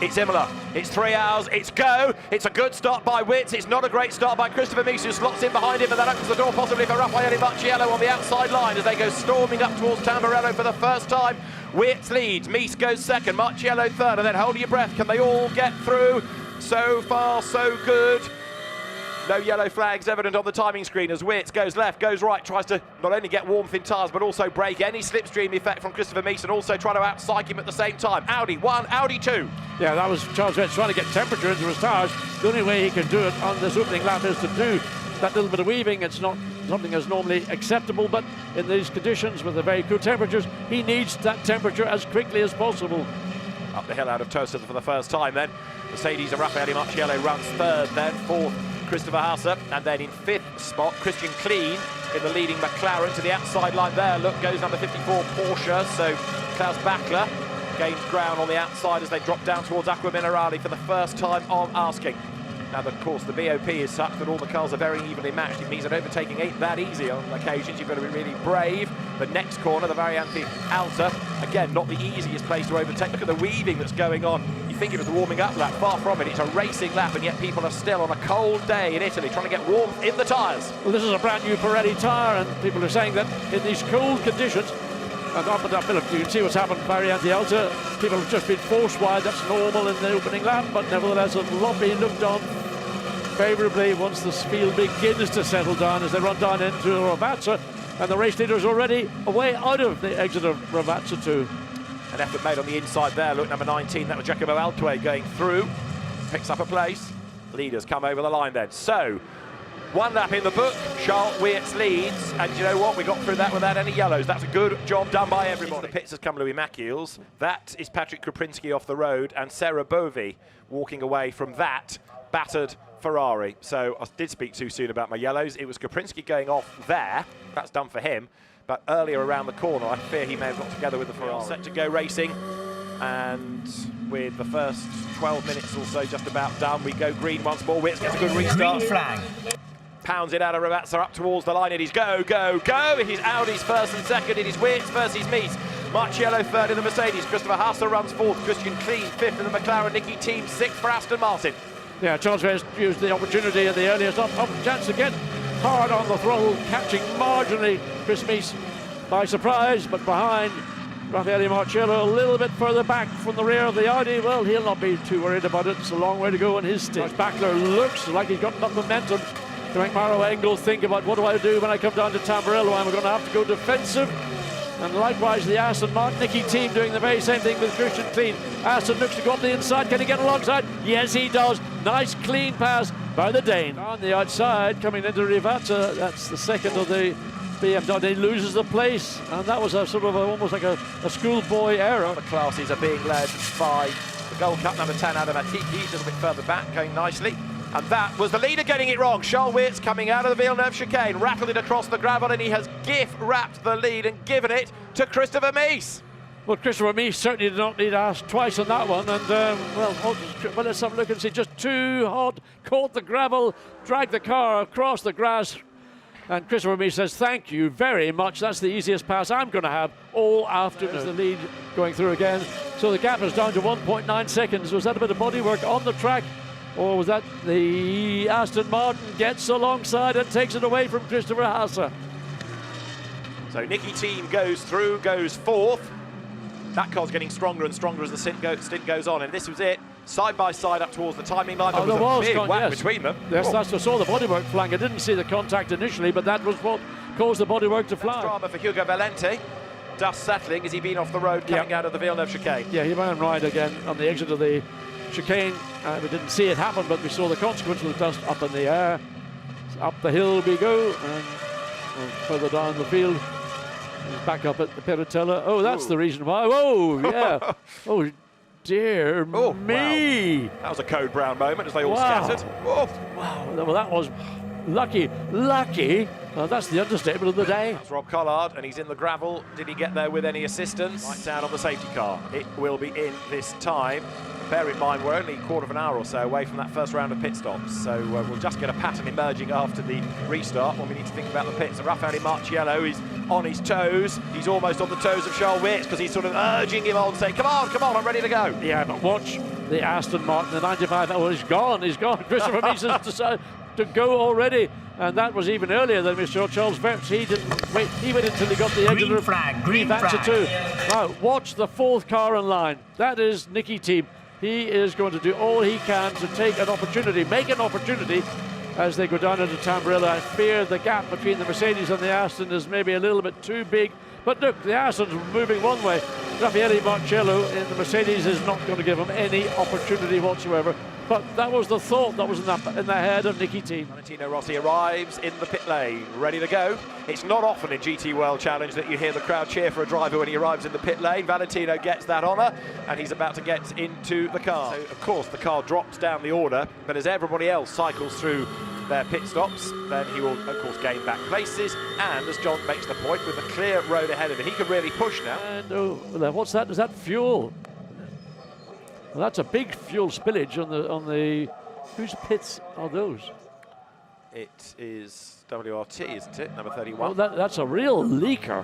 It's Imola, it's 3 hours, it's go, it's a good start by Witz, it's not a great start by Christopher Mies, who slots in behind him, and that opens the door possibly for Raffaele Marciello on the outside line as they go storming up towards Tamburello for the first time. Witz leads, Mies goes second, Marciello third, and then hold your breath, can they all get through? So far so good. No yellow flags evident on the timing screen as Witz goes left, goes right, tries to not only get warmth in tyres but also break any slipstream effect from Christopher Mies and also try to out-psych him at the same time. Audi 1, Audi 2. Yeah, that was Charles Witz trying to get temperature into his tyres. The only way he can do it on this opening lap is to do that little bit of weaving. It's not something that's normally acceptable, but in these conditions with the very cool temperatures, he needs that temperature as quickly as possible. Up the hill out of Tosa for the first time then. Mercedes and Raffaele Marciello runs third then, fourth Christopher Haase, and then in fifth spot Christian Klein in the leading McLaren to the outside line there. Look, goes number 54 Porsche, so Klaus Bachler gains ground on the outside as they drop down towards Acqua Minerale for the first time on asking. Now, of course, the BOP is such that all the cars are very evenly matched. It means that overtaking ain't that easy on occasions. You've got to be really brave. The next corner, the Variante Alta, again, not the easiest place to overtake. Look at the weaving that's going on. You think it was a warming up lap, far from it. It's a racing lap, and yet people are still on a cold day in Italy trying to get warmth in the tyres. Well, this is a brand new Pirelli tyre, and people are saying that in these cold conditions, and up and up, look, you can see what's happened to Variante Alta. People have just been forced wide. That's normal in the opening lap, but nevertheless, a lot being looked on favourably once the field begins to settle down as they run down into Ravazza, and the race leader is already away out of the exit of Ravazza too. An effort made on the inside there. Look, number 19, that was Giacomo Altue going through, picks up a place. Leaders come over the line then. So, one lap in the book, Charles Witz leads, and you know what, we got through that without any yellows. That's a good job done by everybody. Into the pits has come Louis Machiels. That is Patrick Krupinski off the road, and Sarah Bovi walking away from that battered Ferrari. So I did speak too soon about my yellows. It was Krupinski going off there. That's done for him. But earlier around the corner, I fear he may have got together with the Ferrari. Set to go racing, and with the first 12 minutes or so just about done, we go green once more. Witz gets a good restart. Green flag. Pounds it out of Ravazza up towards the line. It is go, go, go. It is Audi's first and second. It is Witz versus Mies. Marciello third in the Mercedes. Christopher Haase runs fourth. Christian Klein fifth in the McLaren. Nicky Team sixth for Aston Martin. Yeah, Charles Witz used the opportunity at the earliest chance to get hard on the throttle, catching marginally Chris Mies by surprise, but behind Raffaele Marciello a little bit further back from the rear of the Audi. Well, he'll not be too worried about it. It's a long way to go in his stage. Bachler looks like he's got enough momentum to make Maro Engel think about, what do I do when I come down to Tamburello? I'm going to have to go defensive. And likewise, the Aston Martin Nicky Team doing the very same thing with Christian Klein. Aston looks to go up the inside. Can he get alongside? Yes, he does. Nice clean pass by the Dane. On the outside, coming into Ravazza, that's the second of the BMW. Loses the place, and that was a sort of almost like a schoolboy error. The classes are being led by the Gold Cup number 10, Adam Atiki, a little bit further back, going nicely. And that was the leader getting it wrong. Charles Witz coming out of the Villeneuve chicane, rattled it across the gravel, and he has gift-wrapped the lead and given it to Christopher Mies. Well, Christopher Mies certainly did not need to ask twice on that one, and well, let's have a look and see. Just too hot, caught the gravel, dragged the car across the grass, and Christopher Mies says, thank you very much. That's the easiest pass I'm going to have all afternoon. There's the lead going through again. So the gap is down to 1.9 seconds. Was that a bit of bodywork on the track? Or was that the Aston Martin gets alongside and takes it away from Christopher Haase? So Nicky Team goes through, goes fourth. That car's getting stronger and stronger as the stint goes on, and this was it. Side by side up towards the timing line. There was a big whack between them. Yes, that's what I saw the bodywork flying. I didn't see the contact initially, but that was what caused the bodywork to fly. Drama for Hugo Valente. Dust settling. Has he been off the road coming out of the Villeneuve chicane? Yeah, he ran right again on the exit of the chicane. We didn't see it happen, but we saw the consequence of the dust up in the air. So up the hill we go, and further down the field, he's back up at the Piratella. Oh, that's the reason why. Oh, yeah. Oh, dear me. Wow. That was a Code Brown moment as they all scattered. Wow, well, that was lucky. That's the understatement of the day. That's Rob Collard, and he's in the gravel. Did he get there with any assistance? Right down on the safety car. It will be in this time. Bear in mind, we're only a quarter of an hour or so away from that first round of pit stops, so we'll just get a pattern emerging after the restart when we need to think about the pits. So Raffaele Marciello is on his toes. He's almost on the toes of Charles Witz because he's sort of urging him on, saying, come on, I'm ready to go. Yeah, but watch the Aston Martin, the 95. Oh, he's gone. Christopher Mies has decided to go already, and that was even earlier than Mr. Charles Verts. He didn't wait. He waited until he got the exit of green flag. Too. Now watch the fourth car in line. That is Nicky Team. He is going to do all he can to take an opportunity, make an opportunity as they go down into Tamburello. I fear the gap between the Mercedes and the Aston is maybe a little bit too big. But look, the Aston's moving one way. Raffaele Marcello in the Mercedes is not going to give him any opportunity whatsoever. But that was the thought that was in the head of Nicky Team. Valentino Rossi arrives in the pit lane, ready to go. It's not often in GT World Challenge that you hear the crowd cheer for a driver when he arrives in the pit lane. Valentino gets that honour, and he's about to get into the car. So, of course, the car drops down the order, but as everybody else cycles through their pit stops, then he will, of course, gain back places. And as John makes the point, with a clear road ahead of him, he can really push now. And what's that? Is that fuel? Well, that's a big fuel spillage on the. Whose pits are those? It is WRT, isn't it? Number 31. Well, that's a real leaker.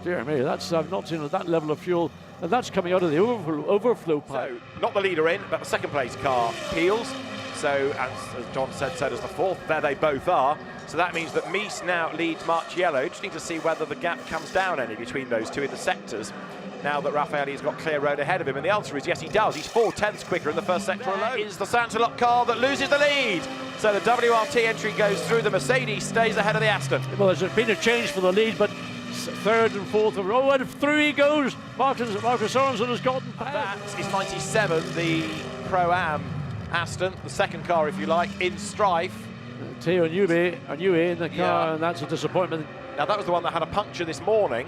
Dear me, I've not seen that level of fuel, and that's coming out of the overflow pipe. So, not the leader in, but the second place car peels. So, as John said, so does the fourth. There they both are. So that means that Mies now leads Marciello. Just need to see whether the gap comes down any between those two in the sectors, now that Raffaele has got clear road ahead of him. And the answer is yes, he does. He's 4/10 quicker in the first sector alone. Is the Santalot car that loses the lead. So the WRT entry goes through. The Mercedes stays ahead of the Aston. Well, there's been a change for the lead, but third and fourth. Oh, and through he goes. Marcus Sorensen has gotten past. That is 97, the Pro-Am Aston, the second car, if you like, in strife. Theo Newey in the car, and that's a disappointment. Now, that was the one that had a puncture this morning,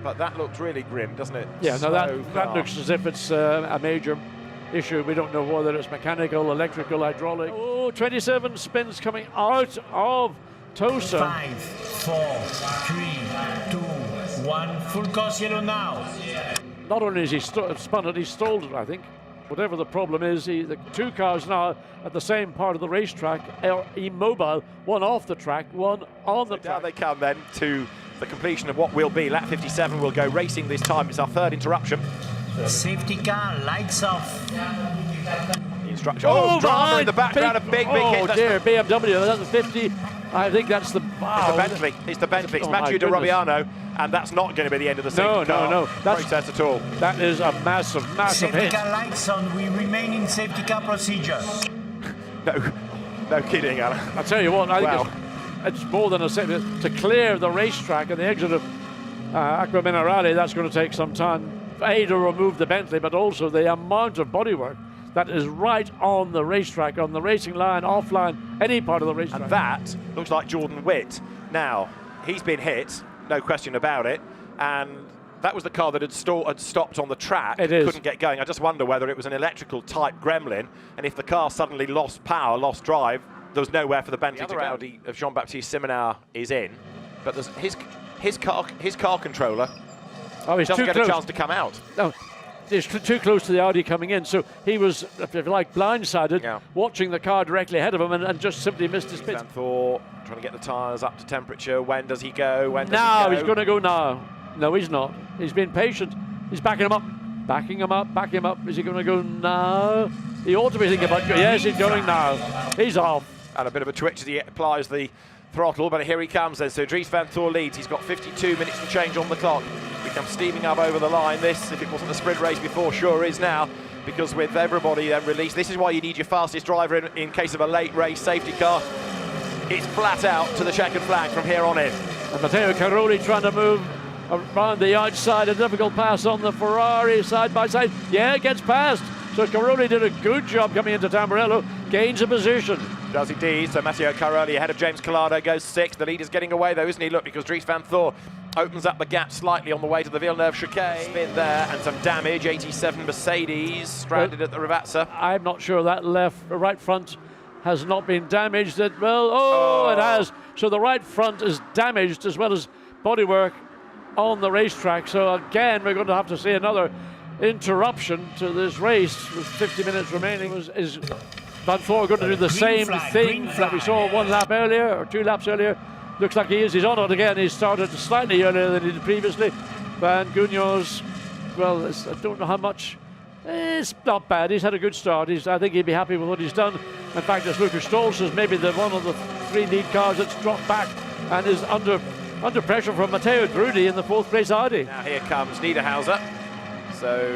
but that looked really grim, doesn't it? Yeah, no, that looks as if it's a major issue. We don't know whether it's mechanical, electrical, hydraulic. Oh, 27 spins coming out of Tosa. 5, 4, 3, 2, 1. Full course yellow now. Not only is he spun it, he stalled it, I think. Whatever the problem is, the two cars now at the same part of the racetrack are immobile, one off the track, one on the track. Down they come then to the completion of what will be lap 57. Will go racing this time. It's our third interruption. Safety car, lights off. The instruction. Oh, drama in the background, a big hit. Oh dear, BMW, that's a 50. I think that's the. Wow. It's the Bentley. It's the Bentley. It's Mathieu de Robiano, and that's not going to be the end of the safety car process at all. That is a massive hit. Safety car lights on. We remain in safety car procedure. No kidding, Alan. I'll tell you what. I think it's more than a safety to clear the racetrack and the exit of Acqua Minerale. That's going to take some time. A, to remove the Bentley, but also the amount of bodywork that is right on the racetrack, on the racing line, offline, any part of the racetrack. And that looks like Jordan Witt. Now, he's been hit, no question about it, and that was the car that had stopped on the track. It is. Couldn't get going. I just wonder whether it was an electrical type gremlin, and if the car suddenly lost power, lost drive, there was nowhere for the Bentley to go. The Audi of Jean-Baptiste Simonard is in, but there's his car controller doesn't get a chance to come out. No. It's too close to the Audi coming in, so he was, if you like, blindsided, watching the car directly ahead of him and just simply missed his pit. Vanthor trying to get the tyres up to temperature. When does he go? Now, he's going to go now. No, he's not. He's been patient. He's backing him up. Backing him up. Is he going to go now? He ought to be thinking about, yes, he's going now. He's off. And a bit of a twitch as he applies the throttle, but here he comes then. So Dries Vanthor leads. He's got 52 minutes to change on the clock. We come steaming up over the line. This, if it wasn't a sprint race before, sure is now, because with everybody then released, this is why you need your fastest driver in case of a late race safety car. It's flat out to the checkered flag from here on in. And Matteo Caroli trying to move around the outside, a difficult pass on the Ferrari side by side. Yeah, it gets past. So Caroli did a good job coming into Tamburello, gains a position. Does indeed. So Matteo Caroli ahead of James Collado goes 6th. The lead is getting away though, isn't he? Look, because Dries Vanthor opens up the gap slightly on the way to the Villeneuve chicane. Spin there and some damage. 87 Mercedes stranded at the Ravazza. I'm not sure that right front has not been damaged. It has. So the right front is damaged as well as bodywork on the racetrack. So again, we're going to have to see another interruption to this race with 50 minutes remaining. Is Vanthor going to do the same thing that we saw 1 lap earlier or 2 laps earlier? Looks like he is. He's on it again. He started slightly earlier than he did previously. Van Guignoz, well, I don't know how much It's not bad. He's had a good start. I think he'd be happy with what he's done. In fact, as Lucas Stoll says, maybe one of the 3 lead cars that's dropped back and is under pressure from Matteo Drudi in the 4th place Audi. Now here comes Niederhauser. So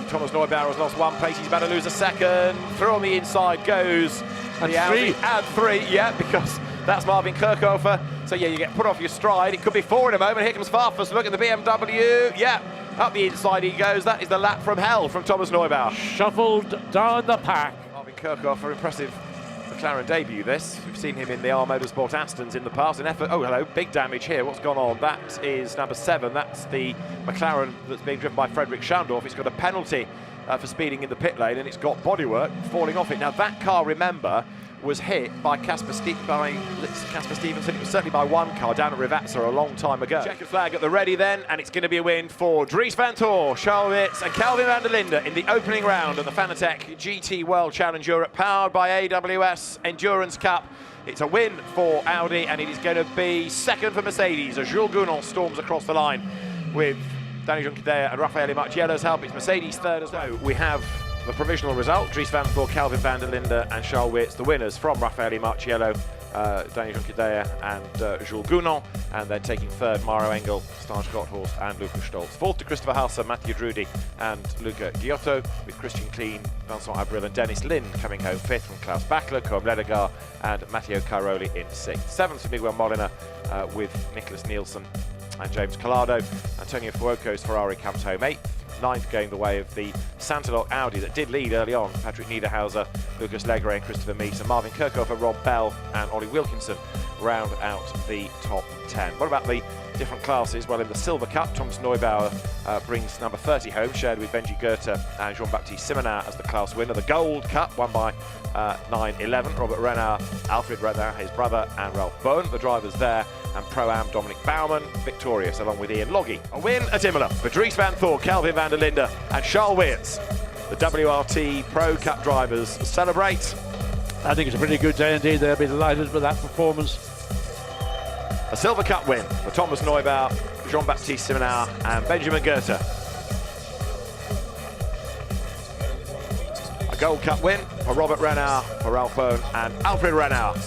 Thomas Neubauer has lost 1 place. He's about to lose a 2nd. Through on the inside goes And the Audi. 3. And 3, yeah, because that's Marvin Kirchhofer. So yeah, you get put off your stride. It could be 4 in a moment. Here comes Farfus. Look at the BMW. Yeah, up the inside he goes. That is the lap from hell from Thomas Neubauer. Shuffled down the pack. Marvin Kirchhofer, impressive McLaren debut this. We've seen him in the R Motorsport Astons in the past. An effort. Oh, hello, big damage here. What's gone on? That is number 7. That's the McLaren that's being driven by Frederick Schandorf. It's got a penalty for speeding in the pit lane, and it's got bodywork falling off it. Now that car, remember, was hit by Casper Stevenson. It was certainly by one car down at Rivazza a long time ago. Checkered flag at the ready then, and it's going to be a win for Dries van Tor, Charles Weerts and Calvin van der Linde in the opening round of the Fanatec GT World Challenge Europe, powered by AWS Endurance Cup. It's a win for Audi, and it is going to be 2nd for Mercedes as Jules Gounon storms across the line with Danny Juncadella and Raffaele Marchiello's help. It's Mercedes 3rd as well. We have the provisional result: Dries van Tor, Calvin van der Linde and Charles Weerts, the winners from Raffaele Marchiello, Danny Juncadella and Jules Gounon, and then taking 3rd, Maro Engel, Stage Gotthorst and Lucas Stolz. 4th to Christopher Halse, Mathieu Drudi and Luca Giotto, with Christian Klein, Vincent Abril and Dennis Lynn coming home 5th from Klaus Bachler, Coen Ledegaard and Matteo Caroli in 6th. 7th for Miguel Molina with Nicholas Nielsen and James Collado. Antonio Fuoco's Ferrari comes home 8th. 9th going the way of the Santalok Audi that did lead early on. Patrick Niederhauser, Lucas Legre and Christopher Mees, and Marvin Kirchhofer, Rob Bell and Ollie Wilkinson round out the top 10. What about the different classes? Well, in the Silver Cup, Thomas Neubauer brings number 30 home, shared with Benji Goethe and Jean-Baptiste Simonin as the class winner. The Gold Cup, won by 9-11, Robert Renard, Alfred Renard, his brother, and Ralph Bowen, the drivers there, and Pro-Am Dominic Baumann, victorious along with Ian Loggy. A win at Imola for Dries van Tor, Calvin van der Linde and Charles Weerts. The WRT Pro Cup drivers celebrate. I think it's a pretty good day indeed. They'll be delighted with that performance. A Silver Cup win for Thomas Neubauer, Jean-Baptiste Simonin and Benjamin Goethe. A Gold Cup win for Robert Renard, for Ralph Bowen and Alfred Renard.